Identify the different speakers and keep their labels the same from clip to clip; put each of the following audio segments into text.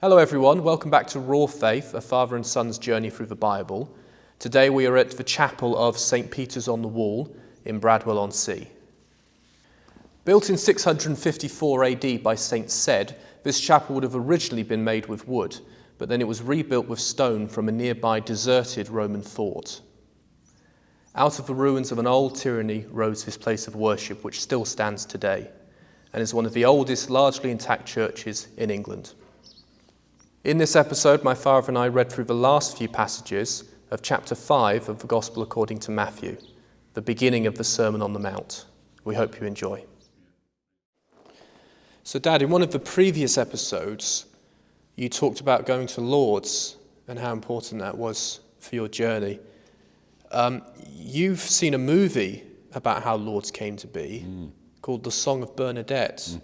Speaker 1: Hello everyone, welcome back to Raw Faith, a father and son's journey through the Bible. Today we are at the chapel of St. Peter's on the Wall in Bradwell-on-Sea. Built in 654 AD by St. Cedd, this chapel would have originally been made with wood, but then it was rebuilt with stone from a nearby deserted Roman fort. Out of the ruins of an old tyranny rose this place of worship, which still stands today, and is one of the oldest largely intact churches in England. In this episode, my father and I read through the last few passages of chapter 5 of the Gospel according to Matthew, the beginning of the Sermon on the Mount. We hope you enjoy. So, Dad, in one of the previous episodes, you talked about going to Lourdes and how important that was for your journey. You've seen a movie about how Lourdes came to be called The Song of Bernadette,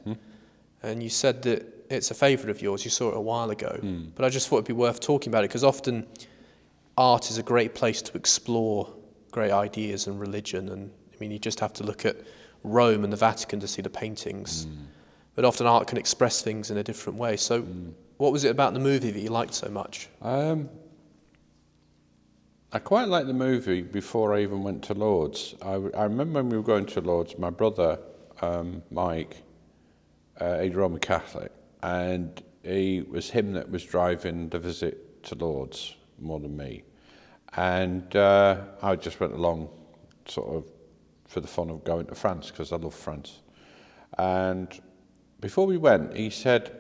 Speaker 1: and you said that it's a favourite of yours. You saw it a while ago. But I just thought it'd be worth talking about it because often art is a great place to explore great ideas and religion. And I mean, you just have to look at Rome and the Vatican to see the paintings. But often art can express things in a different way. So what was it about the movie that you liked so much?
Speaker 2: I quite liked the movie before I even went to Lourdes. I remember when we were going to Lourdes, my brother, Mike, he's Roman Catholic, and it was him that was driving the visit to Lourdes more than me. And I just went along sort of for the fun of going to France because I love France. And before we went, he said,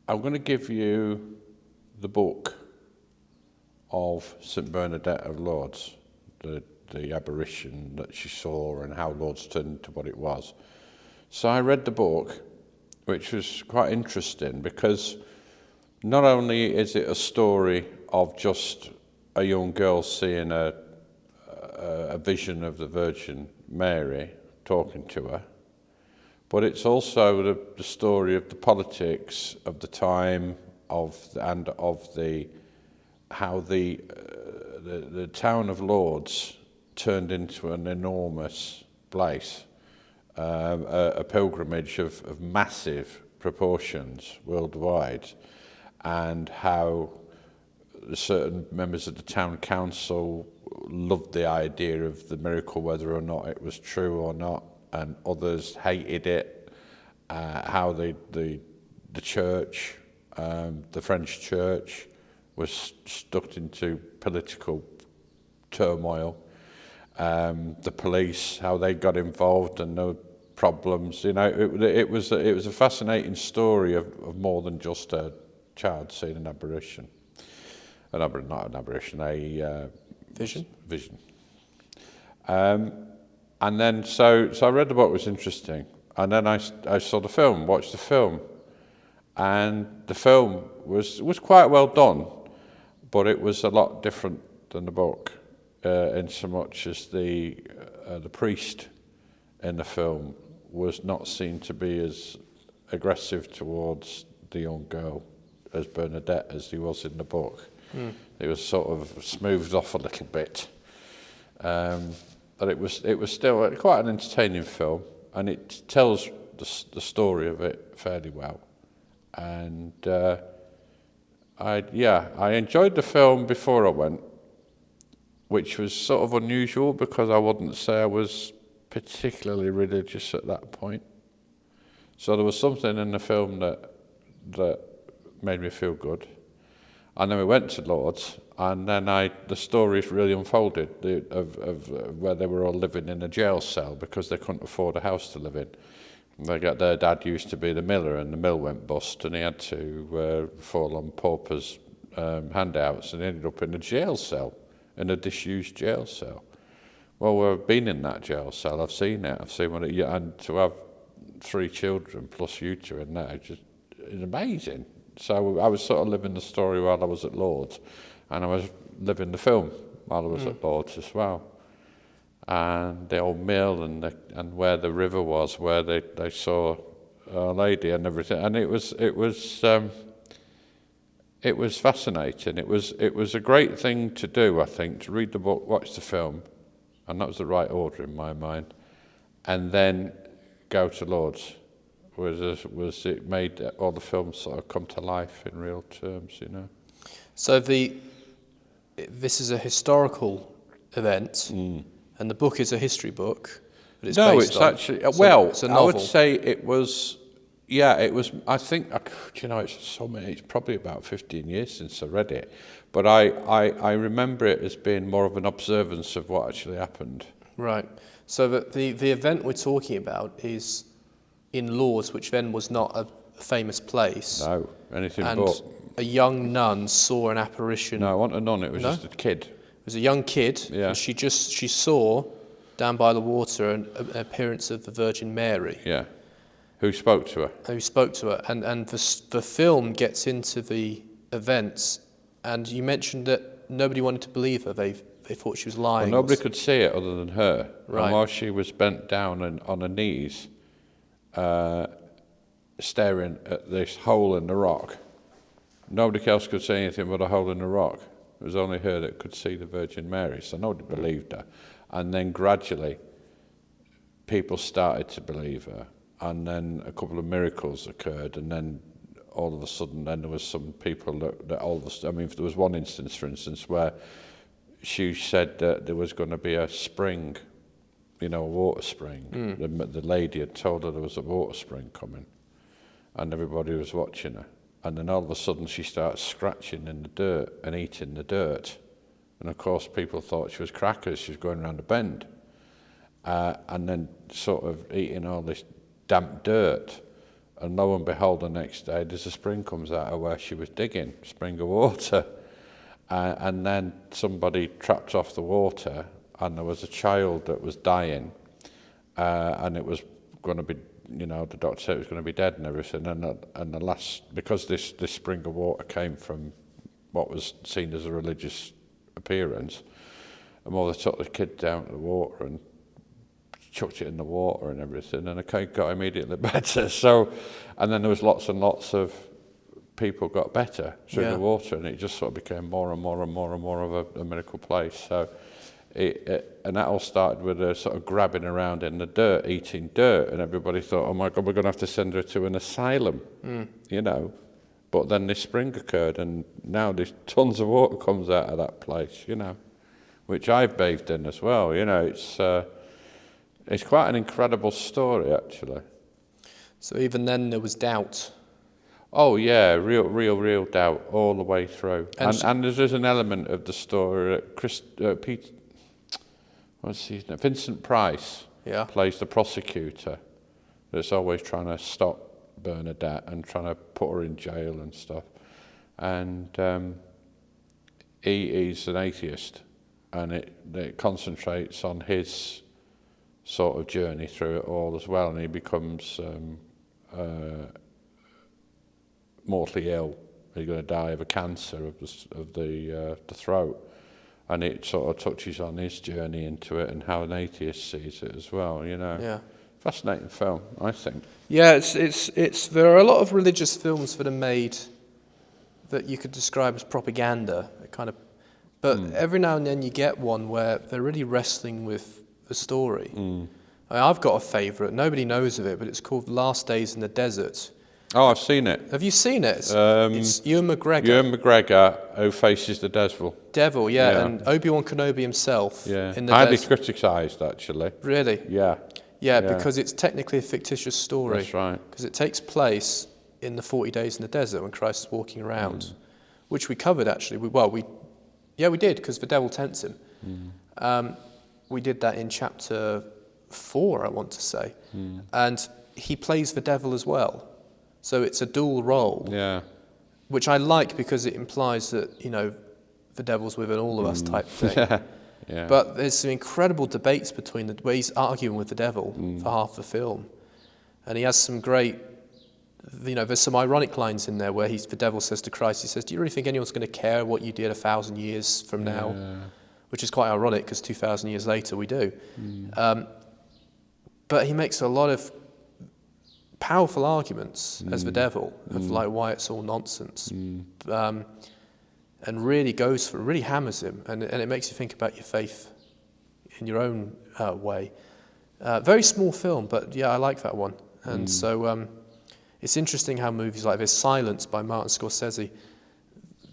Speaker 2: I'm going to give you the book of St. Bernadette of Lourdes, the apparition that she saw and how Lourdes turned into what it was. So I read the book, which was quite interesting because not only is it a story of just a young girl seeing a vision of the Virgin Mary talking to her, but it's also the story of the politics of the time how the town of Lourdes turned into an enormous place. A pilgrimage of massive proportions worldwide, and how certain members of the town council loved the idea of the miracle, whether or not it was true or not, and others hated it. How the church, the French church, was stuck into political turmoil. The police, how they got involved and no problems. You know, it was a fascinating story of more than just a child seeing an apparition. Not an apparition, a
Speaker 1: Vision.
Speaker 2: And then so I read the book, it was interesting, and then I saw the film, watched the film, and the film was quite well done, but it was a lot different than the book. In so much as the priest in the film was not seen to be as aggressive towards the young girl as Bernadette as he was in the book. It was sort of smoothed off a little bit, but it was still quite an entertaining film, and it tells the story of it fairly well. And I enjoyed the film before I went, which was sort of unusual because I wouldn't say I was particularly religious at that point. So there was something in the film that made me feel good. And then we went to Lourdes, and then the stories really unfolded of where they were all living in a jail cell because they couldn't afford a house to live in. Their dad used to be the miller, and the mill went bust, and he had to fall on paupers' handouts, and he ended up in a jail cell. In a disused jail cell. Well, we've been in that jail cell. I've seen it. I've seen what it. And to have 3 children plus you two in there, it's amazing. So I was sort of living the story while I was at Lourdes, and I was living the film while I was at Lourdes as well. And the old mill and where the river was, where they saw Our Lady and everything, and it was fascinating. It was a great thing to do, I think, to read the book, watch the film, and that was the right order in my mind, and then go to Lourdes was it made all the films sort of come to life in real terms, you know.
Speaker 1: So this is a historical event, and the book is a history book. But it's
Speaker 2: No,
Speaker 1: based
Speaker 2: it's
Speaker 1: on,
Speaker 2: actually
Speaker 1: it's a
Speaker 2: I
Speaker 1: novel.
Speaker 2: would say it was. Yeah, it was. I think you know, it's so many. It's probably about 15 years since I read it, but I remember it as being more of an observance of what actually happened.
Speaker 1: Right. So the event we're talking about is in Lourdes, which then was not a famous place.
Speaker 2: No, anything
Speaker 1: And
Speaker 2: but.
Speaker 1: a young nun saw an apparition.
Speaker 2: No, I want a nun. It was
Speaker 1: No?
Speaker 2: just a kid.
Speaker 1: It was a young kid,
Speaker 2: Yeah.
Speaker 1: and she saw down by the water an appearance of the Virgin Mary,
Speaker 2: Yeah, who spoke to her?
Speaker 1: who spoke to her. And the film gets into the events, and you mentioned that nobody wanted to believe her. They thought she was lying.
Speaker 2: Well, nobody could see it other than her.
Speaker 1: Right.
Speaker 2: And while she was bent down and on her knees, staring at this hole in the rock, nobody else could see anything but a hole in the rock. It was only her that could see the Virgin Mary, so nobody believed her. And then gradually, people started to believe her, and then a couple of miracles occurred, and then all of a sudden, then there was some people that all of a, I mean, there was one instance, for instance, where she said that there was going to be a spring, you know, a water spring. The lady had told her there was a water spring coming, and everybody was watching her. And then all of a sudden she starts scratching in the dirt and eating the dirt. And of course people thought she was crackers, she was going around a bend. And then sort of eating all this damp dirt. And lo and behold, the next day there's a spring comes out of where she was digging, a spring of water. And then somebody trapped off the water, and there was a child that was dying. And it was going to be, you know, the doctor said it was going to be dead and everything. And the last, because this spring of water came from what was seen as a religious appearance, a mother took the kid down to the water and chucked it in the water and everything, and the kid got immediately better. So, and then there was lots and lots of people got better through the water, and it just sort of became more and more and more and more of a miracle place. So, and that all started with her sort of grabbing around in the dirt, eating dirt, and everybody thought, oh my God, we're going to have to send her to an asylum, you know. But then this spring occurred, and now there's tons of water comes out of that place, you know, which I've bathed in as well. You know, it's quite an incredible story, actually.
Speaker 1: So even then there was doubt.
Speaker 2: Oh yeah, real doubt all the way through. And there's an element of the story that Vincent Price plays the prosecutor that's always trying to stop Bernadette and trying to put her in jail and stuff. And he's an atheist, and it concentrates on his sort of journey through it all as well, and he becomes mortally ill. He's going to die of a cancer of the throat, and it sort of touches on his journey into it and how an atheist sees it as well. You know, fascinating film, I think.
Speaker 1: Yeah, it's there are a lot of religious films that are made that you could describe as propaganda, but every now and then you get one where they're really wrestling with the story. I mean, I've got a favourite. Nobody knows of it, but it's called Last Days in the Desert.
Speaker 2: Oh, I've seen it.
Speaker 1: Have you seen it? It's Ewan McGregor.
Speaker 2: Ewan McGregor, who faces the devil.
Speaker 1: Devil, and Obi-Wan Kenobi himself.
Speaker 2: Yeah,
Speaker 1: in the
Speaker 2: highly criticised, actually.
Speaker 1: Really?
Speaker 2: Yeah,
Speaker 1: because it's technically a fictitious story.
Speaker 2: That's right.
Speaker 1: Because it takes place in the 40 days in the desert when Christ is walking around, which we covered actually. We did, because the devil tempts him. We did that in chapter 4, I want to say. And he plays the devil as well. So it's a dual role. Yeah. Which I like, because it implies that, you know, the devil's within all of us type thing. Yeah. But there's some incredible debates between where he's arguing with the devil for half the film. And he has some great, you know, there's some ironic lines in there where the devil says to Christ, he says, do you really think anyone's going to care what you did 1,000 years from now? Which is quite ironic, because 2,000 years later we do. But he makes a lot of powerful arguments as the devil of like why it's all nonsense. And really hammers him, and it makes you think about your faith in your own way. Very small film, but yeah, I like that one. And so It's interesting how movies like this, Silence by Martin Scorsese,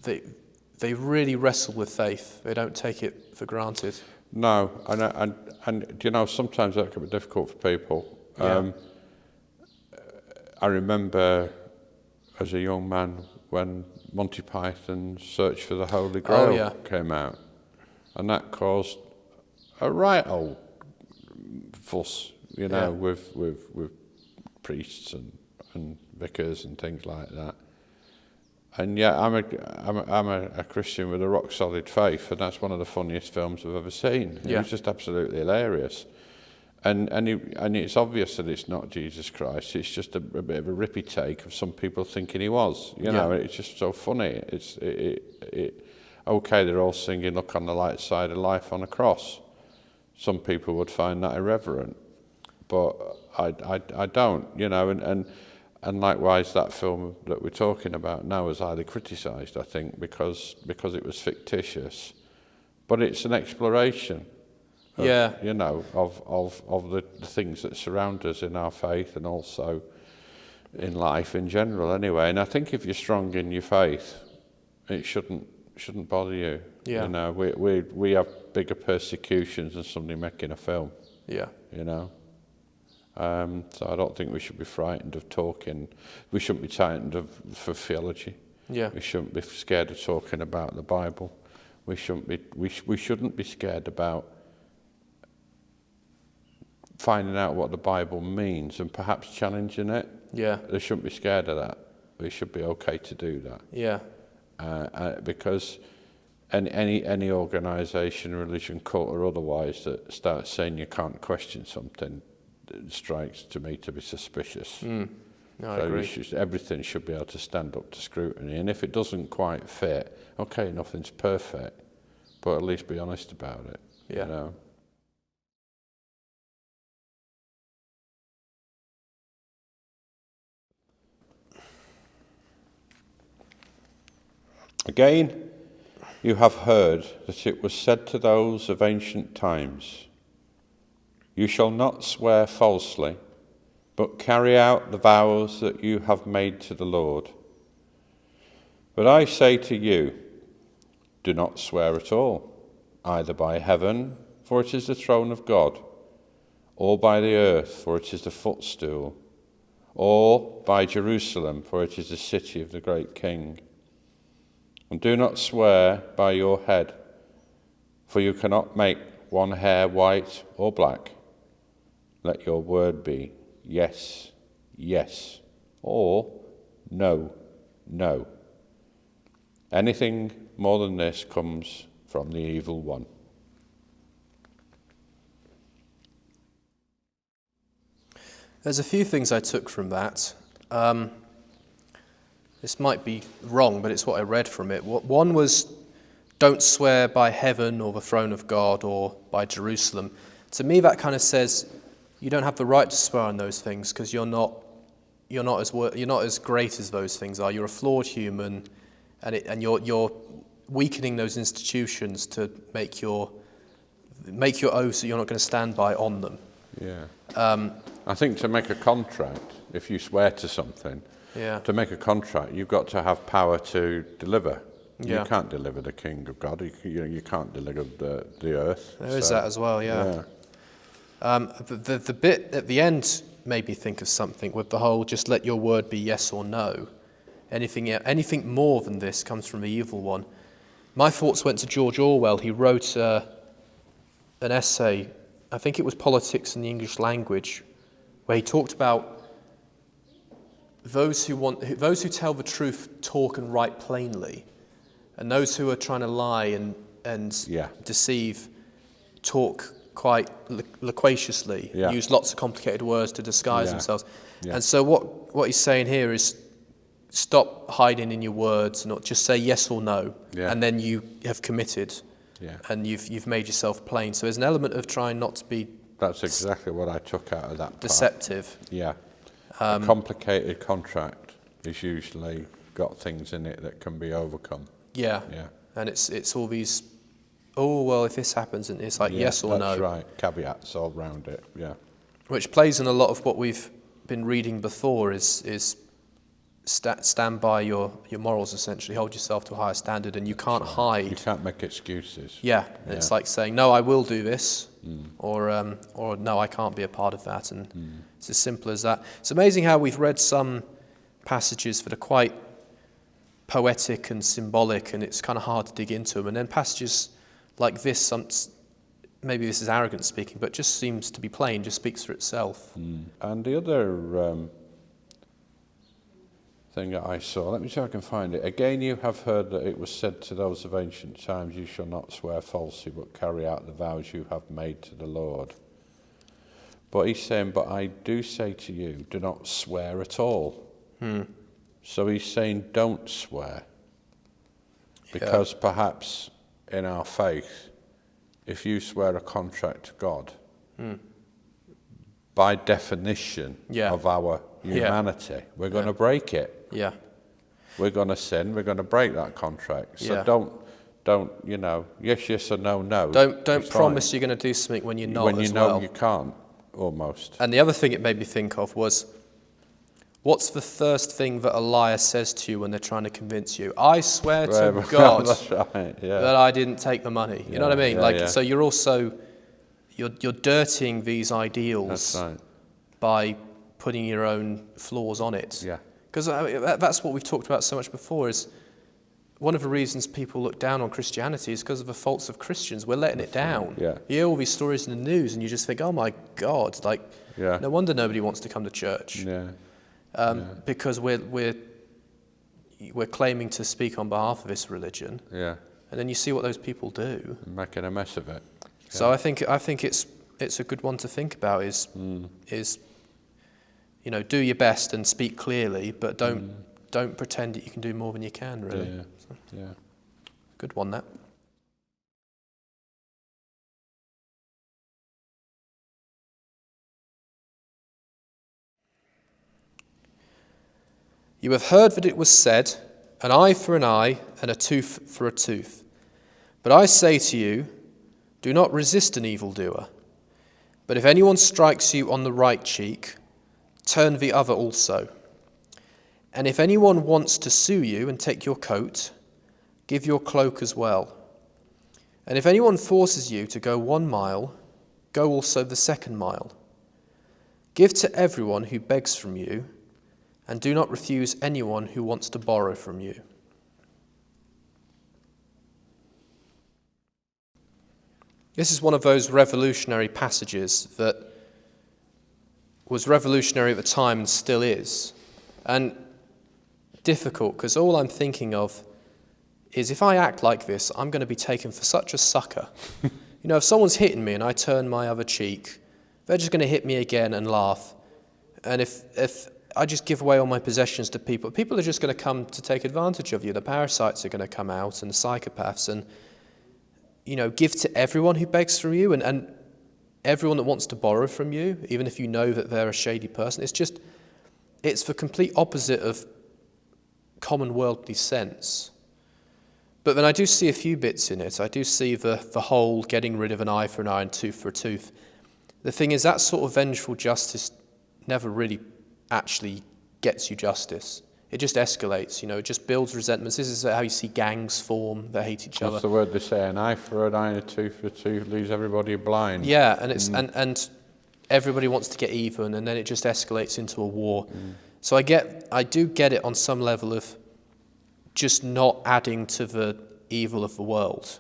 Speaker 1: they really wrestle with faith. They don't take it for granted.
Speaker 2: No, and you know, sometimes that can be difficult for people.
Speaker 1: Yeah.
Speaker 2: I remember as a young man when Monty Python's Search for the Holy Grail came out, and that caused a right old fuss, you know, with priests and vicars and things like that. And yet, I'm a Christian with a rock solid faith, and that's one of the funniest films I've ever seen. It was just absolutely hilarious, and it's obvious that it's not Jesus Christ. It's just a bit of a rippy take of some people thinking he was. You know, it's just so funny. Okay, they're all singing "Look on the light side of life" on a cross. Some people would find that irreverent, but I don't. You know, and likewise, that film that we're talking about now is highly criticised, I think, because it was fictitious. But it's an exploration of, you know, of the things that surround us in our faith and also in life in general anyway. And I think if you're strong in your faith, it shouldn't bother you.
Speaker 1: Yeah.
Speaker 2: You know, we have bigger persecutions than somebody making a film.
Speaker 1: Yeah.
Speaker 2: You know. So I don't think we should be frightened of talking. We shouldn't be frightened for theology.
Speaker 1: Yeah.
Speaker 2: We shouldn't be scared of talking about the Bible. We shouldn't be scared about finding out what the Bible means and perhaps challenging it.
Speaker 1: Yeah.
Speaker 2: They shouldn't be scared of that. We should be okay to do that.
Speaker 1: Yeah.
Speaker 2: Because any organisation, religion, cult or otherwise that starts saying you can't question something strikes to me to be suspicious.
Speaker 1: No, I
Speaker 2: so
Speaker 1: agree.
Speaker 2: Everything should be able to stand up to scrutiny, and if it doesn't quite fit, okay, nothing's perfect, but at least be honest about it.
Speaker 1: Yeah.
Speaker 2: You know? Again, you have heard that it was said to those of ancient times, "You shall not swear falsely, but carry out the vows that you have made to the Lord." But I say to you, do not swear at all, either by heaven, for it is the throne of God, or by the earth, for it is the footstool, or by Jerusalem, for it is the city of the great King. And do not swear by your head, for you cannot make one hair white or black. Let your word be yes, yes, or no, no. Anything more than this comes from the evil one.
Speaker 1: There's a few things I took from that. This might be wrong, but it's what I read from it. One was, don't swear by heaven or the throne of God or by Jerusalem. To me, that kind of says you don't have the right to swear on those things because you're not as great as those things are. You're a flawed human, and you're weakening those institutions to make your oaths that you're not going to stand by on them.
Speaker 2: Yeah. I think to make a contract, if you swear to something, to make a contract, you've got to have power to deliver. You can't deliver the King of God. You can't deliver the earth.
Speaker 1: There is that as well, yeah. The bit at the end made me think of something with the whole just let your word be yes or no. Anything more than this comes from the evil one. My thoughts went to George Orwell. He wrote an essay, I think it was Politics in the English Language, where he talked about those who tell the truth talk and write plainly, and those who are trying to lie and deceive talk quite loquaciously, use lots of complicated words to disguise themselves. And so what he's saying here is stop hiding in your words, not just say yes or no, and then you have committed, and you've made yourself plain. So there's an element of trying not to be.
Speaker 2: That's exactly what I took out of that part.
Speaker 1: Deceptive.
Speaker 2: Yeah. A complicated contract is usually got things in it that can be overcome.
Speaker 1: Yeah. And it's all these, oh, well, if this happens, and it's like yes or no.
Speaker 2: That's right. Caveats all around it,
Speaker 1: Which plays in a lot of what we've been reading before is stand by your morals, essentially. Hold yourself to a higher standard, and you can't hide.
Speaker 2: You can't make excuses.
Speaker 1: Yeah, it's like saying, no, I will do this, or no, I can't be a part of that, and it's as simple as that. It's amazing how we've read some passages that are quite poetic and symbolic, and it's kind of hard to dig into them, and then passages like this, maybe this is arrogant speaking, but just seems to be plain, just speaks for itself.
Speaker 2: And the other thing that I saw, let me see if I can find it. Again, you have heard that it was said to those of ancient times, you shall not swear falsely, but carry out the vows you have made to the Lord. But he's saying, but I do say to you, do not swear at all. So he's saying, don't swear. Because perhaps in our faith, if you swear a contract to God, by definition of our humanity, we're going to break it.
Speaker 1: Yeah.
Speaker 2: We're going to sin, we're going to break that contract. So don't, yes or no.
Speaker 1: Don't promise you're going to do something when you're not
Speaker 2: when you
Speaker 1: as
Speaker 2: know
Speaker 1: well.
Speaker 2: you can't, almost.
Speaker 1: And the other thing it made me think of was, what's the first thing that a liar says to you when they're trying to convince you? I swear to God
Speaker 2: That's right,
Speaker 1: that I didn't take the money. You know what I mean? So you're also, you're dirtying these ideals by putting your own flaws on it.
Speaker 2: Yeah.
Speaker 1: Because that's what we've talked about so much before, is one of the reasons people look down on Christianity is because of the faults of Christians. We're letting it down.
Speaker 2: Yeah.
Speaker 1: You hear all these stories in the news and you just think, oh my God, no wonder nobody wants to come to church. Because we're claiming to speak on behalf of this religion. Yeah. And then you see what those people do.
Speaker 2: Making a mess of it.
Speaker 1: So I think it's a good one to think about is do your best and speak clearly, but don't pretend that you can do more than you can, really. Good one, that. You have heard that it was said, an eye for an eye and a tooth for a tooth. But I say to you, do not resist an evildoer. But if anyone strikes you on the right cheek, turn the other also. And if anyone wants to sue you and take your coat, give your cloak as well. And if anyone forces you to go 1 mile, go also the 2nd mile. Give to everyone who begs from you, and do not refuse anyone who wants to borrow from you. This is one of those revolutionary passages that was revolutionary at the time and still is. And difficult, because all I'm thinking of is if I act like this, I'm going to be taken for such a sucker. If someone's hitting me and I turn my other cheek, they're just going to hit me again and laugh. And if I just give away all my possessions to people are just going to come to take advantage of you. The parasites are going to come out, and the psychopaths, and give to everyone who begs from you, and everyone that wants to borrow from you, even if you know that they're a shady person. It's the complete opposite of common worldly sense. But then I do see a few bits in it. I do see the whole getting rid of an eye for an eye and tooth for a tooth. The thing is, that sort of vengeful justice never really actually gets you justice. It just escalates, it just builds resentments. This is how you see gangs form that hate each other.
Speaker 2: What's the word they say? An eye for an eye and a tooth for a tooth leaves everybody blind.
Speaker 1: Yeah, and it's and everybody wants to get even, and then it just escalates into a war. So I do get it on some level of just not adding to the evil of the world,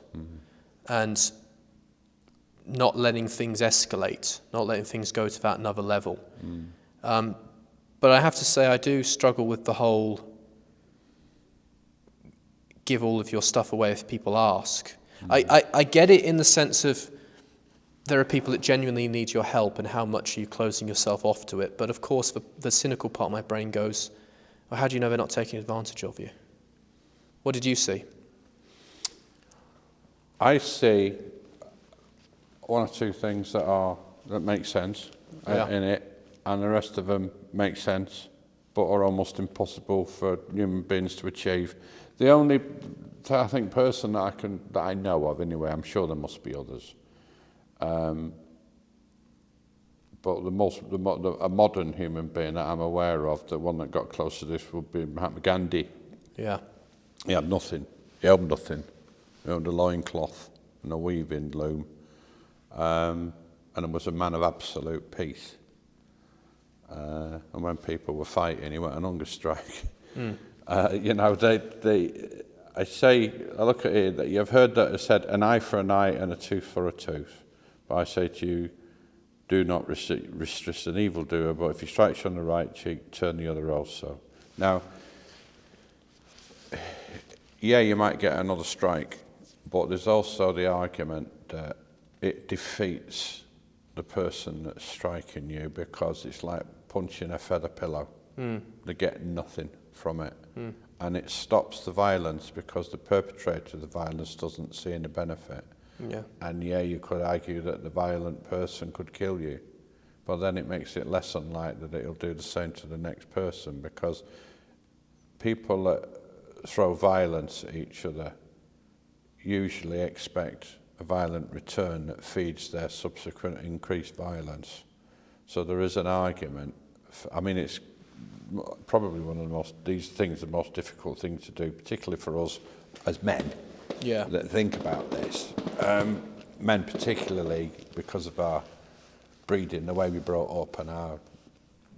Speaker 1: and not letting things escalate, not letting things go to that another level. But I have to say I do struggle with the whole give all of your stuff away if people ask. I get it in the sense of there are people that genuinely need your help, and how much are you closing yourself off to it. But of course the cynical part of my brain goes, well, how do you know they're not taking advantage of you? What did you see?
Speaker 2: I see one or two things that make sense in it, and the rest of them make sense, but are almost impossible for human beings to achieve. The only, I think, person that I know of anyway, I'm sure there must be others, But a modern human being that I'm aware of, the one that got close to this would be Mahatma Gandhi.
Speaker 1: Yeah.
Speaker 2: He had nothing. He owned nothing. He owned a loincloth and a weaving loom. And was a man of absolute peace. And when people were fighting, he went on hunger strike. You know, I look at it, that you've heard that it said an eye for an eye and a tooth for a tooth. But I say to you, do not resist an evildoer, but if he strikes you on the right cheek, turn the other also. Now, yeah, you might get another strike, but there's also the argument that it defeats the person that's striking you, because it's like punching a feather pillow. They get nothing from it. And it stops the violence, because the perpetrator of the violence doesn't see any benefit.
Speaker 1: Yeah.
Speaker 2: And yeah, you could argue that the violent person could kill you, but then it makes it less unlikely that it'll do the same to the next person, because people that throw violence at each other usually expect a violent return that feeds their subsequent increased violence. So there is an argument. I mean, it's probably these things are the most difficult thing to do, particularly for us as men.
Speaker 1: Yeah.
Speaker 2: That think about this. Men particularly, because of our breeding, the way we brought up, and our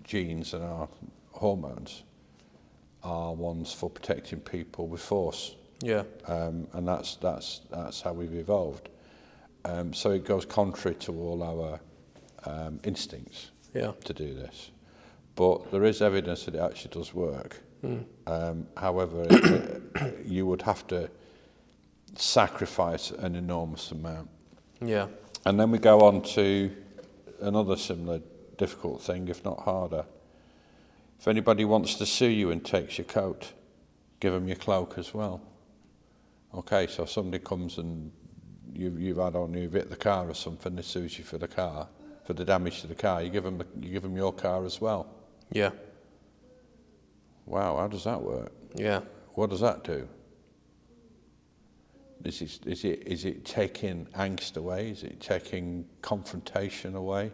Speaker 2: genes and our hormones, are ones for protecting people with force.
Speaker 1: Yeah.
Speaker 2: And that's how we've evolved. So it goes contrary to all our instincts to do this. But there is evidence that it actually does work. However, you would have to sacrifice an enormous amount.
Speaker 1: Yeah.
Speaker 2: And then we go on to another similar difficult thing, if not harder. If anybody wants to sue you and takes your coat, give them your cloak as well. Okay, so if somebody comes and you've hit the car or something, they sues you for the car, for the damage to the car, you give them your car as well.
Speaker 1: Yeah.
Speaker 2: Wow, how does that work?
Speaker 1: Yeah.
Speaker 2: What does that do? Is it taking angst away? Is it taking confrontation away?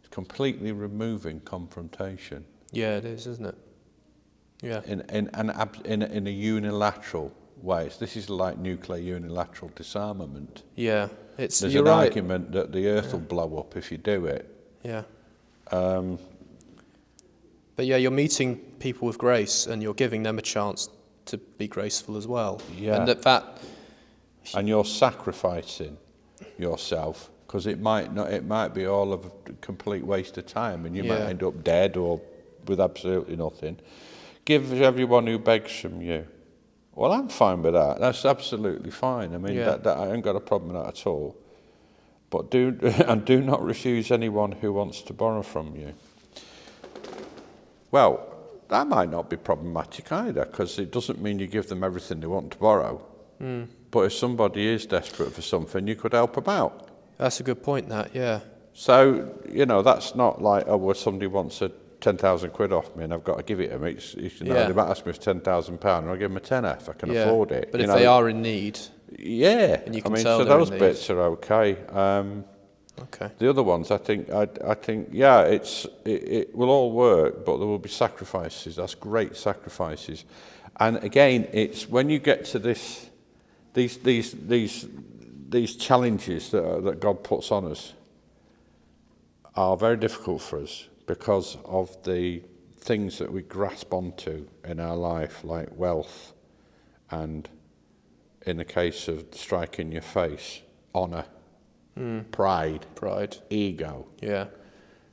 Speaker 2: It's completely removing confrontation.
Speaker 1: Yeah, it is, isn't it? Yeah.
Speaker 2: In a unilateral way. This is like nuclear unilateral disarmament.
Speaker 1: Yeah.
Speaker 2: There's
Speaker 1: you're
Speaker 2: an
Speaker 1: right.
Speaker 2: argument that the earth will blow up if you do it.
Speaker 1: Yeah. But yeah, you're meeting people with grace, and you're giving them a chance to be graceful as well.
Speaker 2: Yeah.
Speaker 1: And
Speaker 2: and you're sacrificing yourself, because it might be all of a complete waste of time, and you might end up dead or with absolutely nothing. Give everyone who begs from you. Well, I'm fine with that. That's absolutely fine. I mean, that I ain't got a problem with that at all. But do not refuse anyone who wants to borrow from you. Well, that might not be problematic either, because it doesn't mean you give them everything they want to borrow. But if somebody is desperate for something, you could help them out.
Speaker 1: that's a good point, yeah.
Speaker 2: So, that's not like, oh, well, somebody wants 10,000 quid off me and I've got to give it to them. They might ask me for £10,000 and I'll give them a tenner if I can afford it.
Speaker 1: But if they are in need,
Speaker 2: and
Speaker 1: you can tell
Speaker 2: so
Speaker 1: they're
Speaker 2: those
Speaker 1: in
Speaker 2: bits are okay.
Speaker 1: Okay.
Speaker 2: The other ones, I think, it will all work, but there will be sacrifices. That's great sacrifices. And again, it's when you get to these challenges that God puts on us are very difficult for us, because of the things that we grasp onto in our life, like wealth, and in the case of striking your face, honour, pride, ego.
Speaker 1: Yeah.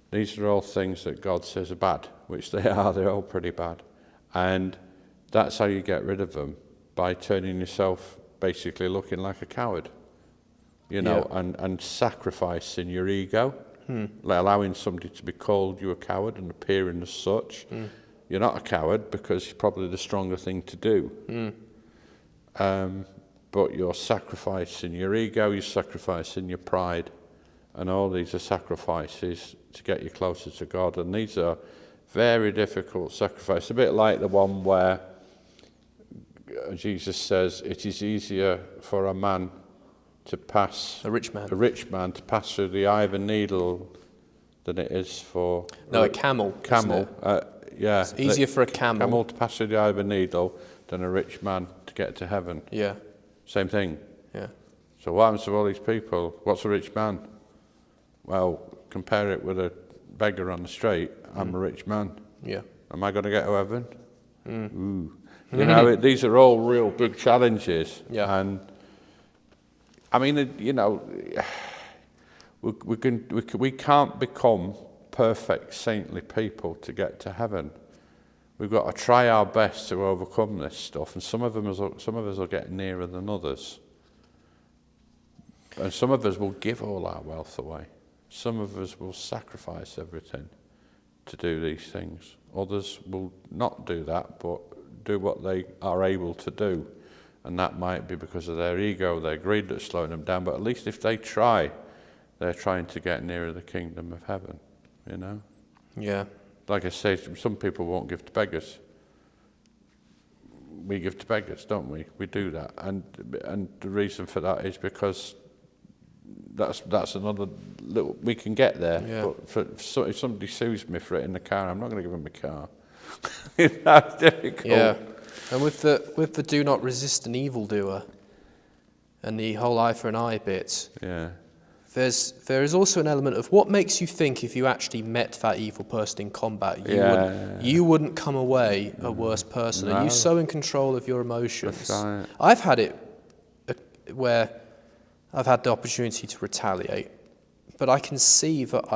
Speaker 2: These are all things that God says are bad, which they are. They're all pretty bad. And that's how you get rid of them, by turning yourself basically looking like a coward, and sacrificing your ego. Like allowing somebody to be called you a coward and appearing as such. You're not a coward, because it's probably the stronger thing to do. But you're sacrificing your ego, you're sacrificing your pride, and all these are sacrifices to get you closer to God. And these are very difficult sacrifices. A bit like the one where Jesus says it is easier for a rich man to pass through the eye of a needle than it is for...
Speaker 1: No, a camel.
Speaker 2: Camel, yeah.
Speaker 1: It's easier for a camel
Speaker 2: to pass through the eye of a needle than a rich man to get to heaven.
Speaker 1: Yeah.
Speaker 2: Same thing.
Speaker 1: Yeah.
Speaker 2: So what happens to all these people? What's a rich man? Well, compare it with a beggar on the street. I'm a rich man.
Speaker 1: Yeah.
Speaker 2: Am I going to get to heaven? Ooh. You know, these are all real big challenges.
Speaker 1: Yeah.
Speaker 2: And I mean, you know, we can't become perfect, saintly people to get to heaven. We've got to try our best to overcome this stuff, and some of us will get nearer than others. And some of us will give all our wealth away. Some of us will sacrifice everything to do these things. Others will not do that, but do what they are able to do. And that might be because of their ego, their greed that's slowing them down. But at least if they try, they're trying to get nearer the kingdom of heaven, you know?
Speaker 1: Yeah.
Speaker 2: Like I say, some people won't give to beggars. We give to beggars, don't we? We do that. And the reason for that is because that's another little... We can get there.
Speaker 1: Yeah.
Speaker 2: But if somebody sues me for it in the car, I'm not going to give them my car. That's difficult.
Speaker 1: Yeah. And with the do not resist an evildoer and the whole eye for an eye bit,
Speaker 2: Yeah.
Speaker 1: there is also an element of what makes you think if you actually met that evil person in combat, you wouldn't come away a worse person.
Speaker 2: No.
Speaker 1: Are you so in control of your emotions?
Speaker 2: That's right.
Speaker 1: I've had it where I've had the opportunity to retaliate, but I can see that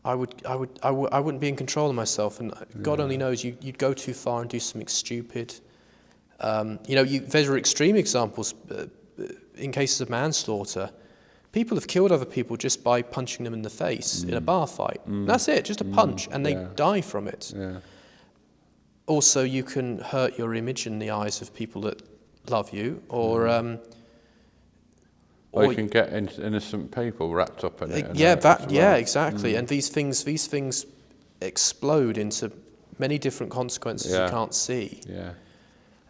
Speaker 1: I wouldn't be in control of myself, and God only knows you'd go too far and do something stupid. There's extreme examples in cases of manslaughter. People have killed other people just by punching them in the face in a bar fight. That's it, just a punch, and they die from it.
Speaker 2: Yeah.
Speaker 1: Also, you can hurt your image in the eyes of people that love you, or
Speaker 2: you can get innocent people wrapped up in it.
Speaker 1: Exactly. And these things explode into many different consequences you can't see.
Speaker 2: Yeah.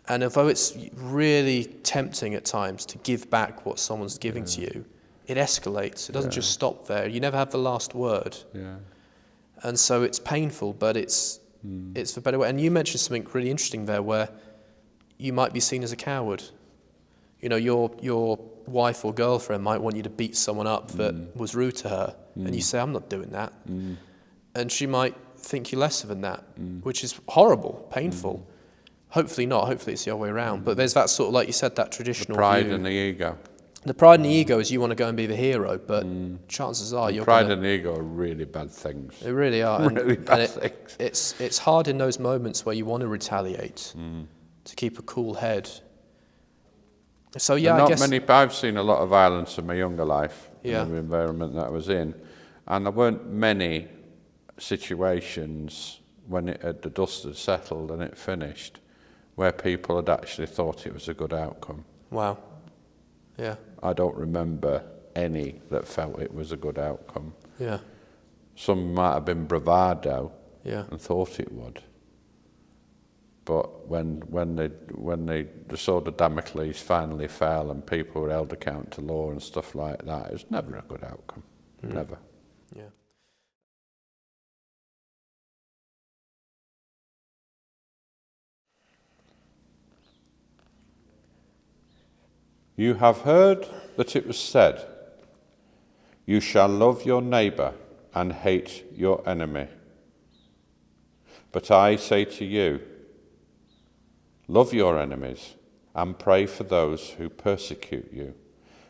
Speaker 1: And although it's really tempting at times to give back what someone's giving to you, it escalates. It doesn't just stop there. You never have the last word.
Speaker 2: Yeah.
Speaker 1: And so it's painful, but it's the better way. And you mentioned something really interesting there, where you might be seen as a coward. You know, your wife or girlfriend might want you to beat someone up that was rude to her, and you say, I'm not doing that. And she might think you lesser than that, which is horrible, painful. Hopefully not. Hopefully it's the other way around. But there's that sort of, like you said, that traditional
Speaker 2: pride
Speaker 1: view.
Speaker 2: and the ego.
Speaker 1: The pride and the ego is you want to go and be the hero, but chances are you're
Speaker 2: pride and the ego are really bad things.
Speaker 1: They really are.
Speaker 2: Really bad things.
Speaker 1: It's hard in those moments where you want to retaliate, to keep a cool head. So I guess...
Speaker 2: I've seen a lot of violence in my younger life, in
Speaker 1: Yeah.
Speaker 2: the environment that I was in, and there weren't many situations when the dust had settled and it finished, where people had actually thought it was a good outcome.
Speaker 1: Wow. Yeah.
Speaker 2: I don't remember any that felt it was a good outcome.
Speaker 1: Yeah.
Speaker 2: Some might have been bravado
Speaker 1: Yeah.
Speaker 2: and thought it would. But when they the sword of Damocles finally fell and people were held account to law and stuff like that, it was never a good outcome. Never.
Speaker 1: Yeah.
Speaker 2: You have heard that it was said, you shall love your neighbour and hate your enemy. But I say to you, love your enemies and pray for those who persecute you,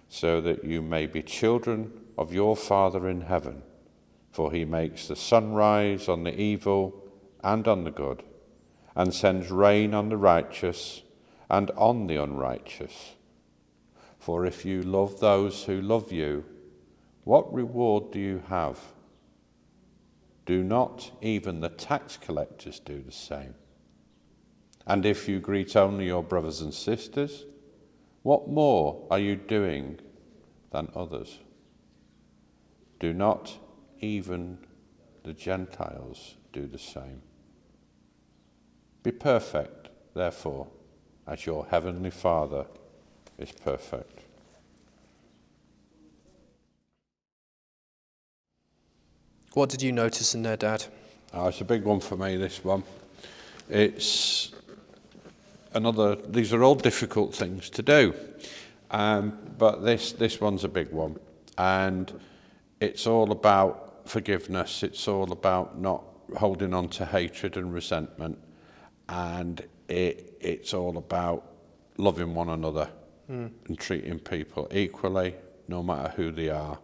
Speaker 2: so that you may be children of your Father in heaven. For he makes the sun rise on the evil and on the good, and sends rain on the righteous and on the unrighteous. For if you love those who love you, what reward do you have? Do not even the tax collectors do the same? And if you greet only your brothers and sisters, what more are you doing than others? Do not even the Gentiles do the same? Be perfect, therefore, as your heavenly Father is perfect.
Speaker 1: What did you notice in there, Dad?
Speaker 2: It's a big one for me, this one. It's these are all difficult things to do, but this one's a big one, and it's all about forgiveness. It's all about not holding on to hatred and resentment, and it's all about loving one another and treating people equally, no matter who they are.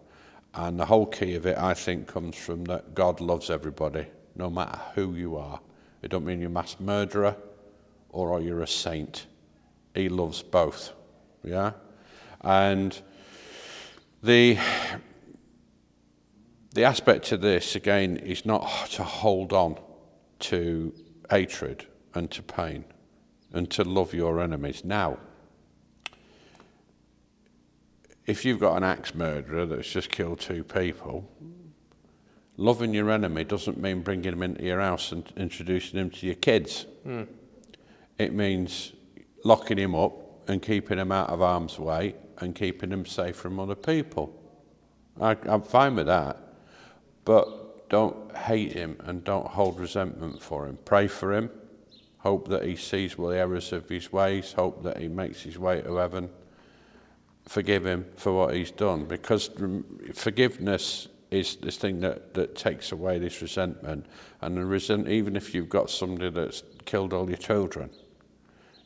Speaker 2: And the whole key of it, I think, comes from that God loves everybody, no matter who you are. It don't mean you're a mass murderer or you're a saint. He loves both, yeah? And the aspect to this, again, is not to hold on to hatred and to pain and to love your enemies. Now, if you've got an axe murderer that's just killed 2 people, loving your enemy doesn't mean bringing him into your house and introducing him to your kids. It means locking him up and keeping him out of harm's way and keeping him safe from other people. I'm fine with that. But don't hate him and don't hold resentment for him. Pray for him. Hope that he sees the errors of his ways. Hope that he makes his way to heaven. Forgive him for what he's done. Because forgiveness is this thing that takes away this resentment. And even if you've got somebody that's killed all your children,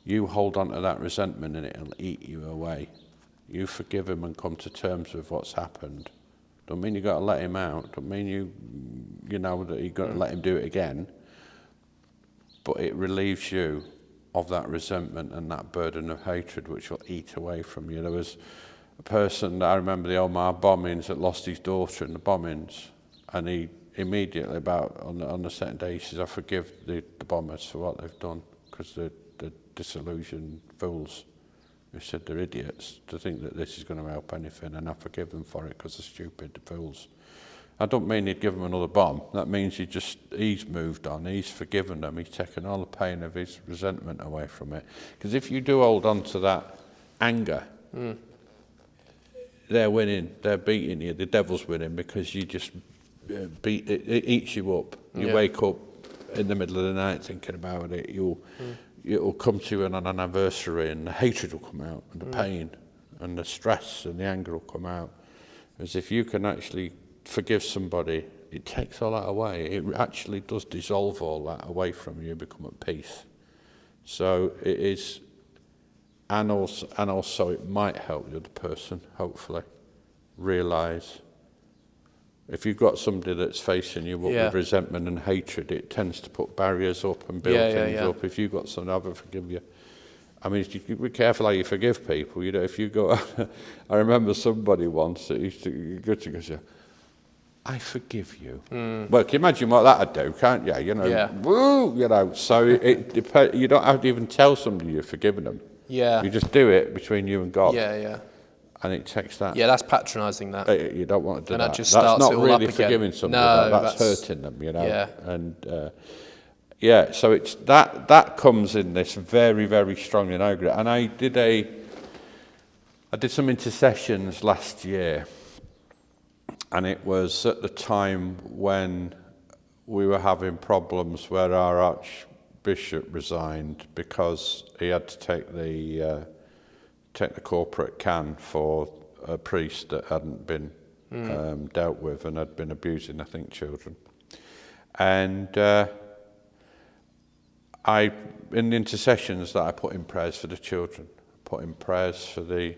Speaker 2: you hold on to that resentment and it'll eat you away. You forgive him and come to terms with what's happened. Don't mean you've got to let him out. Don't mean you know that you've got to let him do it again. But it relieves you of that resentment and that burden of hatred which will eat away from you. There was a person that I remember, the Omar bombings, that lost his daughter in the bombings, and he immediately on the second day he says, I forgive the bombers for what they've done, because they're disillusioned fools. He said they're idiots to think that this is going to help anything, and I forgive them for it because they're stupid fools. I don't mean he'd give them another bomb. That means he's moved on. He's forgiven them. He's taken all the pain of his resentment away from it. Because if you do hold on to that anger, they're winning. They're beating you. The devil's winning because you just it eats you up. You wake up in the middle of the night thinking about it. It'll come to you on an anniversary, and the hatred will come out, and the pain, and the stress, and the anger will come out. As if you can actually forgive somebody, it takes all that away. It actually does dissolve all that away from you, become at peace. So it is, and also it might help the other person, hopefully, realise. If you've got somebody that's facing you with resentment and hatred, it tends to put barriers up and build things up. If you've got somebody, I will forgive you. I mean, you be careful how you forgive people. You know, if you go, I remember somebody once that used to go to say, I forgive you. Well, can you imagine what that'd do, can't you? You know, woo, you know. So you don't have to even tell somebody you've forgiven them. Yeah. You just do it between you and God. Yeah. And it takes that.
Speaker 1: Yeah, that's patronising that.
Speaker 2: You don't want to do
Speaker 1: and
Speaker 2: that.
Speaker 1: Just
Speaker 2: that's not
Speaker 1: it all
Speaker 2: really
Speaker 1: up
Speaker 2: forgiving
Speaker 1: again.
Speaker 2: somebody.
Speaker 1: No,
Speaker 2: that's hurting them, you know.
Speaker 1: Yeah.
Speaker 2: And so it's that comes in this very, very strongly, and I agree. And I did some intercessions last year, and it was at the time when we were having problems where our Archbishop resigned because he had to take the corporate can for a priest that hadn't been dealt with and had been abusing, I think, children. And in the intercessions that I put in prayers for the children, put in prayers for the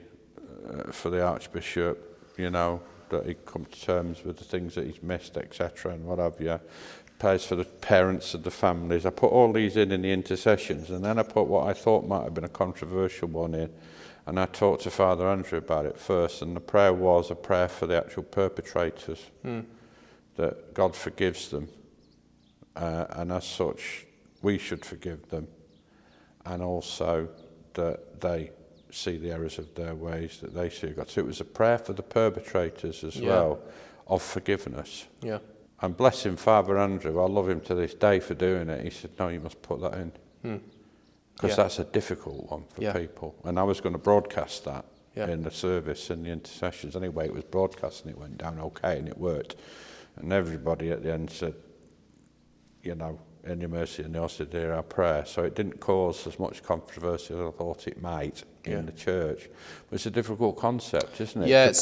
Speaker 2: Archbishop, you know, that he'd come to terms with the things that he's missed, etc., and what have you. Prayers for the parents of the families. I put all these in the intercessions, and then I put what I thought might have been a controversial one in, and I talked to Father Andrew about it first, and the prayer was a prayer for the actual perpetrators, that God forgives them, and as such, we should forgive them, and also that they see the errors of their ways, that they see God. So it was a prayer for the perpetrators as well, of forgiveness. Yeah. And bless him, Father Andrew, I love him to this day for doing it. He said, no, you must put that in. Because that's a difficult one for people. And I was going to broadcast that in the service, in the intercessions. Anyway, it was broadcast and it went down okay and it worked. And everybody at the end said, you know, in your mercy, and they also did our prayer. So it didn't cause as much controversy as I thought it might in the church. But it's a difficult concept, isn't it?
Speaker 1: Yeah,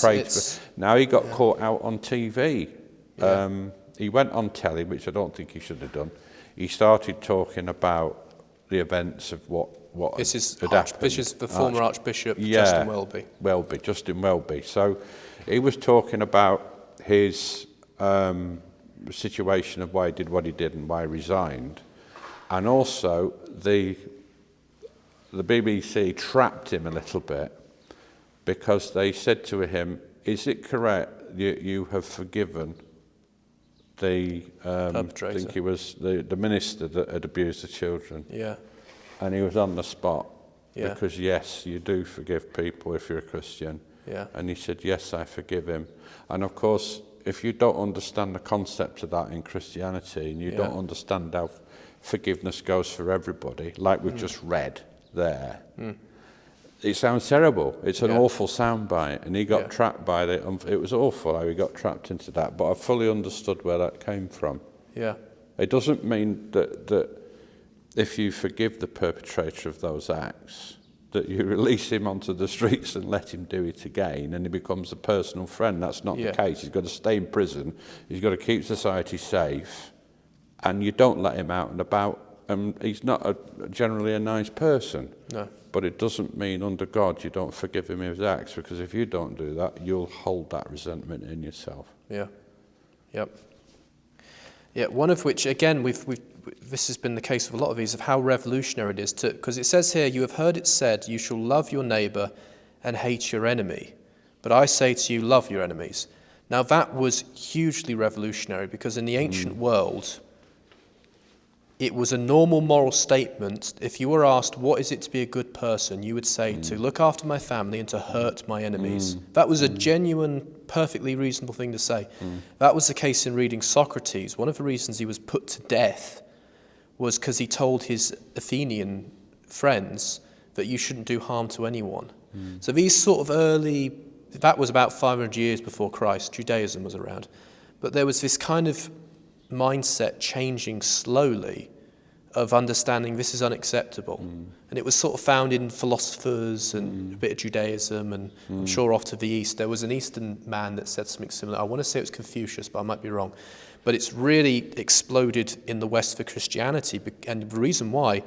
Speaker 2: Now he got caught out on TV. Yeah. He went on telly, which I don't think he should have done. He started talking about the events of what
Speaker 1: this is
Speaker 2: had happened.
Speaker 1: This is the former Archbishop Justin Welby.
Speaker 2: Justin Welby. So he was talking about his situation of why he did what he did and why he resigned, and also the BBC trapped him a little bit because they said to him, "Is it correct that you have forgiven the
Speaker 1: perpetrator?
Speaker 2: I think he was the minister that had abused the children?"
Speaker 1: Yeah,
Speaker 2: and he was on the spot
Speaker 1: yeah.
Speaker 2: because yes, you do forgive people if you're a Christian.
Speaker 1: Yeah,
Speaker 2: and he said, "Yes, I forgive him," and of course, if you don't understand the concept of that in Christianity and you don't understand how forgiveness goes for everybody, like we've just read there, it sounds terrible. It's an awful soundbite, and he got trapped by it. It was awful how he got trapped into that, but I fully understood where that came from.
Speaker 1: Yeah.
Speaker 2: It doesn't mean that if you forgive the perpetrator of those acts, that you release him onto the streets and let him do it again and he becomes a personal friend. That's not the case. He's got to stay in prison. He's got to keep society safe, and you don't let him out and about. And he's not generally a nice person. No. But it doesn't mean under God you don't forgive him his acts, because if you don't do that, you'll hold that resentment in yourself.
Speaker 1: Yeah. Yep. Yeah, one of which, again, this has been the case with a lot of these, of how revolutionary it is to, because it says here, "You have heard it said, you shall love your neighbour and hate your enemy. But I say to you, love your enemies." Now that was hugely revolutionary, because in the ancient world, it was a normal moral statement. If you were asked, what is it to be a good person, you would say to look after my family and to hurt my enemies. That was a genuine, perfectly reasonable thing to say. That was the case in reading Socrates. One of the reasons he was put to death was because he told his Athenian friends that you shouldn't do harm to anyone. So these sort of early, that was about 500 years before Christ, Judaism was around. But there was this kind of mindset changing slowly of understanding this is unacceptable. And it was sort of found in philosophers and a bit of Judaism, and I'm sure off to the east. There was an Eastern man that said something similar. I want to say it was Confucius, but I might be wrong. But it's really exploded in the West for Christianity, and the reason why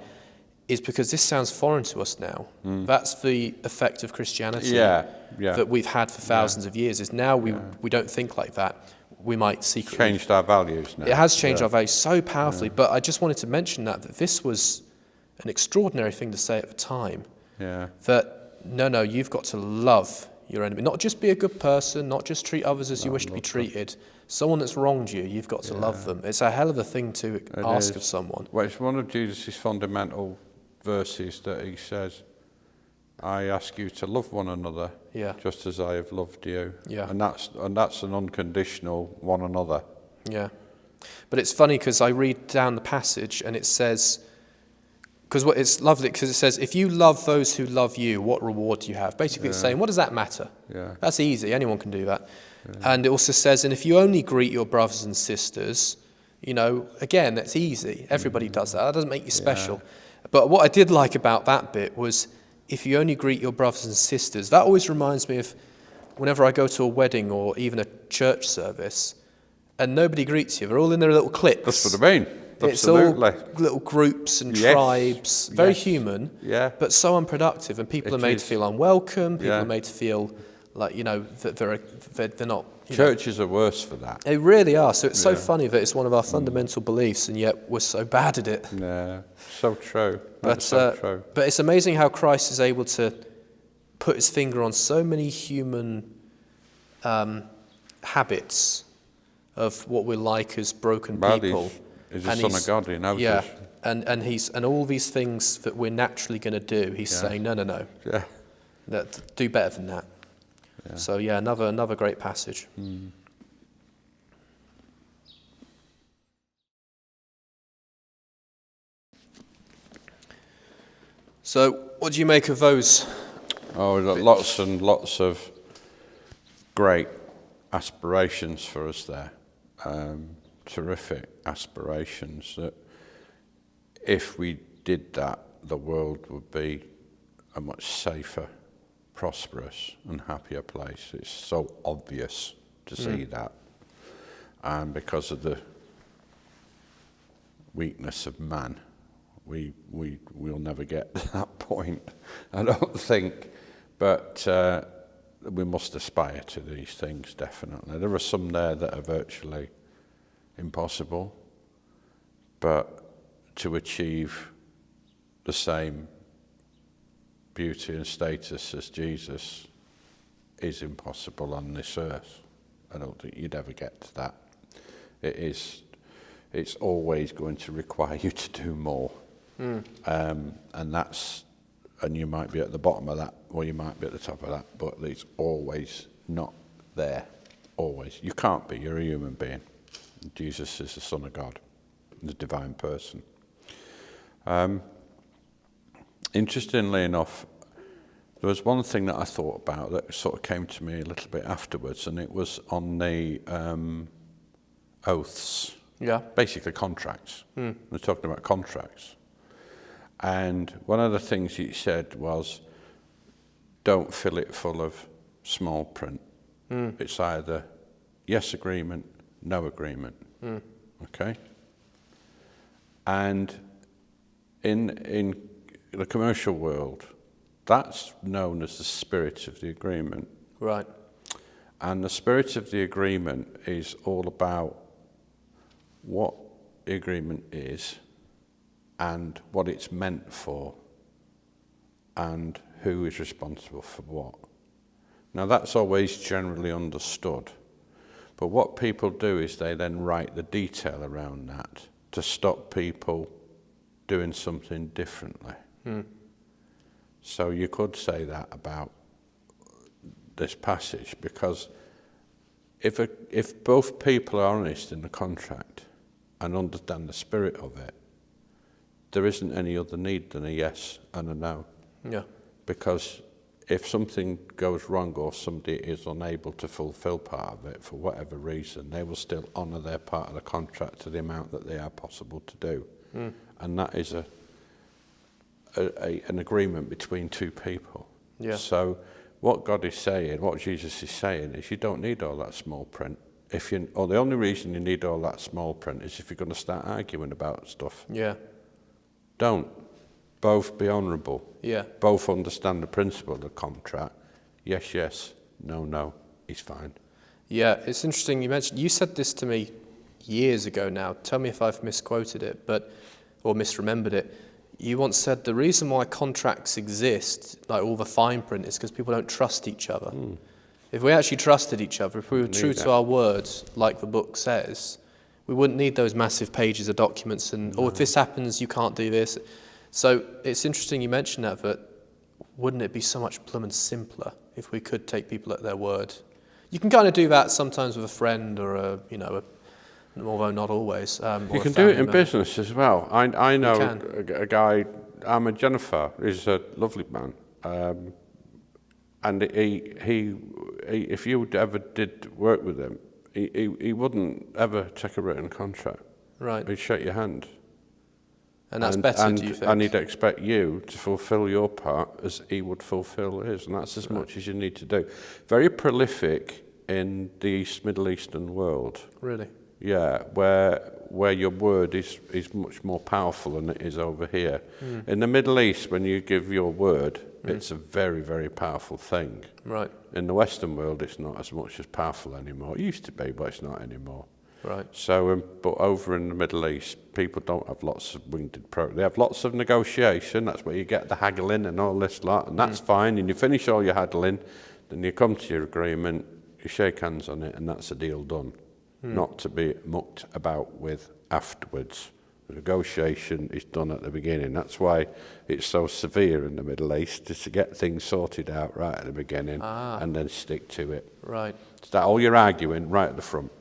Speaker 1: is because this sounds foreign to us now. That's the effect of Christianity that we've had for thousands of years, is now we don't think like that. We might secretly...
Speaker 2: Changed our values now.
Speaker 1: It has changed our values so powerfully, but I just wanted to mention that this was an extraordinary thing to say at the time. Yeah. That, no, you've got to love your enemy. Not just be a good person, not just treat others as you wish to be treated. Someone that's wronged you, you've got to love them. It's a hell of a thing to ask of someone.
Speaker 2: Well, it's one of Jesus' fundamental verses that he says, "I ask you to love one another, just as I have loved you." Yeah. And that's an unconditional one another. Yeah.
Speaker 1: But it's funny because I read down the passage and it says, it's lovely because it says, if you love those who love you, what reward do you have? Basically it's saying, what does that matter? Yeah. That's easy, anyone can do that. Yeah. And it also says, and if you only greet your brothers and sisters, again, that's easy. Everybody does that. That doesn't make you special. Yeah. But what I did like about that bit was, if you only greet your brothers and sisters, that always reminds me of whenever I go to a wedding or even a church service and nobody greets you. They're all in their little cliques.
Speaker 2: That's what I mean. Absolutely.
Speaker 1: It's all little groups and tribes, very human, but so unproductive. And people are made to feel unwelcome. People are made to feel like, that they're not.
Speaker 2: Churches are worse for that.
Speaker 1: They really are. So it's so funny that it's one of our fundamental beliefs, and yet we're so bad at it.
Speaker 2: Yeah, so true.
Speaker 1: But it's amazing how Christ is able to put his finger on so many human habits of what we're like as broken people.
Speaker 2: He's the Son of God, he knows
Speaker 1: this. And all these things that we're naturally going to do, he's saying, no. Yeah. Do better than that. Yeah. So another great passage. So what do you make of those?
Speaker 2: Oh, we've got lots and lots of great aspirations for us there. terrific aspirations that if we did that, the world would be a much safer, prosperous and happier place. It's so obvious to see that. And because of the weakness of man, we'll never get to that point, I don't think. But we must aspire to these things, definitely. There are some there that are virtually impossible, but to achieve the same beauty and status as Jesus is impossible on this earth. I don't think you'd ever get to that. It's always going to require you to do more. And you might be at the bottom of that, or you might be at the top of that, but it's always not there. Always. You can't be. You're a human being. Jesus is the Son of God, the divine person. Interestingly enough, there was one thing that I thought about that sort of came to me a little bit afterwards, and it was on the oaths.
Speaker 1: Yeah.
Speaker 2: Basically contracts. We're talking about contracts. And one of the things he said was, don't fill it full of small print. It's either yes agreement, no agreement. Okay? And in the commercial world, that's known as the spirit of the agreement.
Speaker 1: Right.
Speaker 2: And the spirit of the agreement is all about what the agreement is and what it's meant for and who is responsible for what. Now that's always generally understood, but what people do is they then write the detail around that to stop people doing something differently. So you could say that about this passage, because if both people are honest in the contract and understand the spirit of it, there isn't any other need than a yes and a no.
Speaker 1: Yeah.
Speaker 2: Because if something goes wrong or somebody is unable to fulfill part of it for whatever reason, they will still honour their part of the contract to the amount that they are possible to do. And that is an agreement between two people.
Speaker 1: Yeah.
Speaker 2: So what God is saying, what Jesus is saying, is you don't need all that small print. Or the only reason you need all that small print is if you're going to start arguing about stuff.
Speaker 1: Yeah.
Speaker 2: Don't. Both be honourable.
Speaker 1: Yeah.
Speaker 2: Both understand the principle of the contract. Yes, yes. No, no. He's fine.
Speaker 1: Yeah, it's interesting you said this to me years ago now. Tell me if I've misquoted it, or misremembered it. You once said the reason why contracts exist, like all the fine print, is because people don't trust each other. If we actually trusted each other, if we were true to our words, like the book says, we wouldn't need those massive pages of documents and, if this happens, you can't do this. So it's interesting you mentioned that, but wouldn't it be so much plumb and simpler if we could take people at their word? You can kind of do that sometimes with a friend or although not always.
Speaker 2: You can do it in business as well. I know a guy, Jennifer, is a lovely man. And he if you ever did work with him, he wouldn't ever take a written contract.
Speaker 1: Right.
Speaker 2: He'd shake your hand.
Speaker 1: And that's better, do you think?
Speaker 2: And he'd expect you to fulfil your part as he would fulfil his, and that's as much as you need to do. Very prolific in the Middle Eastern world. Really? Yeah, where your word is much more powerful than it is over here. In the Middle East, when you give your word, it's a very, very powerful thing. Right. In the Western world, it's not as much as powerful anymore. It used to be, but it's not anymore. Right. So, but over in the Middle East, people don't have lots of winged They have lots of negotiation. That's where you get the haggling and all this lot, and that's fine. And you finish all your haggling, then you come to your agreement, you shake hands on it, and that's a deal done. Not to be mucked about with afterwards. The negotiation is done at the beginning. That's why it's so severe in the Middle East, is to get things sorted out right at the beginning and then stick to it. Right. Start all your arguing right at the front.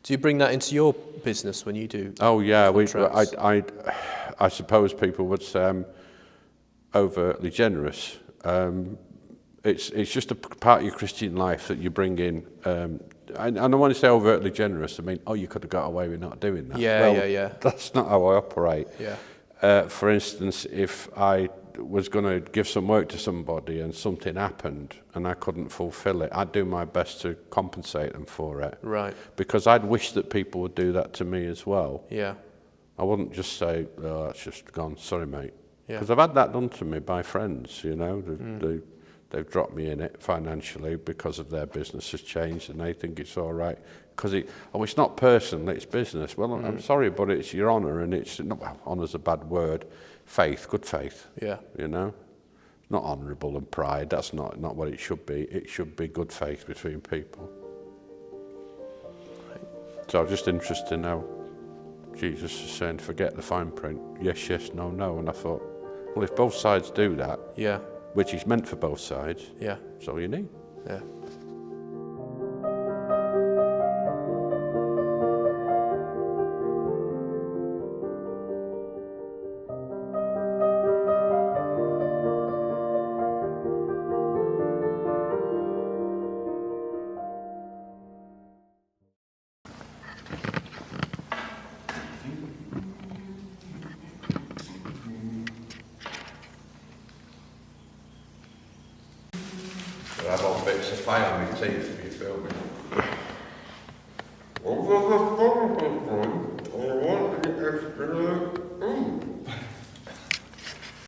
Speaker 1: Do you bring that into your business when you do?
Speaker 2: Oh yeah, I suppose people would say I'm overtly generous. It's just a part of your Christian life that you bring in and I don't want to say overtly generous. I mean, oh, you could have got away with not doing that.
Speaker 1: Yeah,
Speaker 2: well,
Speaker 1: yeah.
Speaker 2: That's not how I operate.
Speaker 1: Yeah.
Speaker 2: For instance, if I was going to give some work to somebody and something happened and I couldn't fulfill it, I'd do my best to compensate them for it.
Speaker 1: Right.
Speaker 2: Because I'd wish that people would do that to me as well.
Speaker 1: Yeah.
Speaker 2: I wouldn't just say, oh, that's just gone, sorry mate.
Speaker 1: Yeah.
Speaker 2: Because I've had that done to me by friends, you know. They've dropped me in it financially because of their business has changed and they think it's all right. Because it's not personal, it's business. Well, I'm sorry, but it's your honour, and it's, well, honour's a bad word. Faith, good faith.
Speaker 1: Yeah.
Speaker 2: You know? Not honourable and pride, that's not what it should be. It should be good faith between people.
Speaker 1: Right.
Speaker 2: So I'm just interested in how Jesus is saying, forget the fine print. Yes, yes, no, no. And I thought, well, if both sides do that,
Speaker 1: Yeah.
Speaker 2: which is meant for both sides,
Speaker 1: Yeah.
Speaker 2: that's all you need.
Speaker 1: Yeah.
Speaker 2: I've got bits of fire on my teeth for you filming.